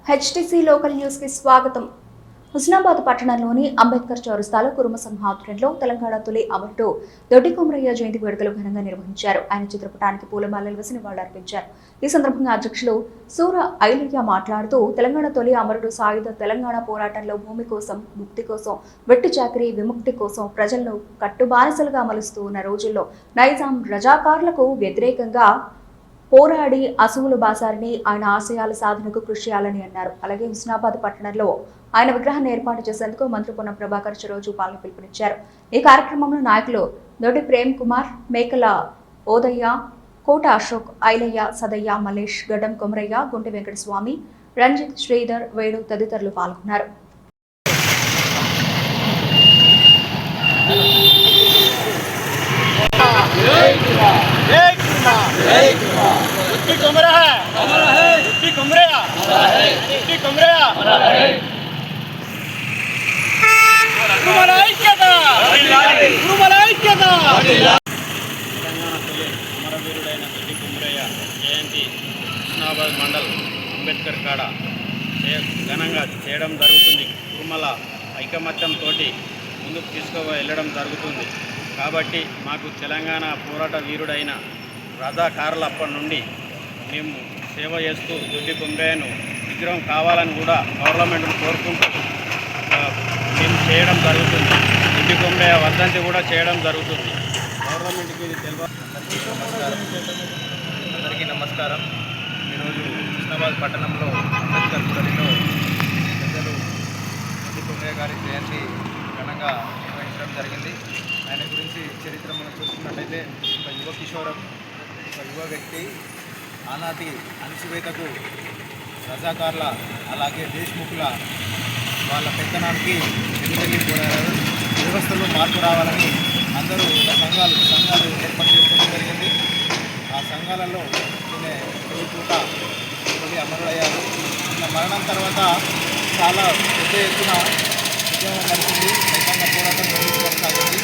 HTC local news కి స్వాగతం. హుస్నాబాద్ పట్టణంలోని అంబేద్కర్ చౌరస్తాలో కురుమ సంఘ ఆధ్వర్యంలో తెలంగాణ తొలి అమరుడు దొడ్డి కొమరయ్య జయంతి వేడుకలు ఘనంగా నిర్వహించారు. ఆయన చిత్రపటానికి పూలమాలలు వేసి నివాళులర్పించారు. ఈ సందర్భంగా అధ్యక్షులు సూర ఐలయ్య మాట్లాడుతూ తెలంగాణ తొలి అమరుడు సాయుధ తెలంగాణ పోరాటంలో భూమి కోసం, ముక్తి కోసం, వెట్టి చాకిరీ విముక్తి కోసం ప్రజలను కట్టుబానిసలుగా మలుస్తూ ఉన్న రోజుల్లో నైజాం రజాకార్లకు వ్యతిరేకంగా పోరాడి అసువులు బాసారని, ఆయన ఆశయాల సాధనకు కృషి చేయాలని అన్నారు. అలాగే హుస్నాబాద్ పట్టణంలో ఆయన విగ్రహాన్ని ఏర్పాటు చేసేందుకు మంత్రి పొన్నం ప్రభాకర్ చెరువు చూపాలని పిలుపునిచ్చారు. ఈ కార్యక్రమంలో నాయకులు దొడ్డి ప్రేమ్ కుమార్, మేకల ఓదయ్య, కోట అశోక్, ఐలయ్య, సదయ్య, మల్లేష్, గడ్డం కొమరయ్య, గుంటి వెంకటస్వామి, రంజిత్, శ్రీధర్, వేణు తదితరులు పాల్గొన్నారు. అమరవీరుడైన దొడ్డి కొమరయ్య జయంతి హుస్నాబాద్ మండల్ అంబేద్కర్ కాడ ఘనంగా చేయడం జరుగుతుంది. కురుమల ఐకమత్యంతో ముందుకు వెళ్ళడం జరుగుతుంది. కాబట్టి మాకు తెలంగాణ పోరాట వీరుడైన రజాకారుల అప్పటి నుండి మేము సేవ చేస్తూ దొడ్డి కొమరయ్యను విగ్రహం కావాలని కూడా గవర్నమెంట్ను కోరుకుంటూ మేము చేయడం జరుగుతుంది. దొడ్డి కొమరయ్య వర్ధంతి కూడా చేయడం జరుగుతుంది. గవర్నమెంట్కి ఇది అందరికీ నమస్కారం. ఈరోజు హుస్నాబాద్ పట్టణంలో అంబేద్కర్ కూడలిలో పెద్దలు దొడ్డి కొమరయ్య గారి జయంతి ఘనంగా నిర్వహించడం జరిగింది. ఆయన గురించి చరిత్ర మనం చూసుకున్నట్లయితే ఒక యువ కిషోరం, ఒక యువ వ్యక్తి ఆనాటి అణచివేతకు రజాకార్ల అలాగే దేశ్ముఖుల వాళ్ళ పెత్తనానికి ఎదురెళ్ళి పోరాడారు. వ్యవస్థలో మార్పు రావాలని అందరూ సంఘాలు ఏర్పాటు చేసుకోవడం జరిగింది. ఆ సంఘాలలో పూట తొలి అమరుడయ్యారు. ఈయన మరణం తర్వాత చాలా పెద్ద ఎత్తున ఉద్యమం నడిచింది. రైతాంగ పోరాటం కొనసాగింది.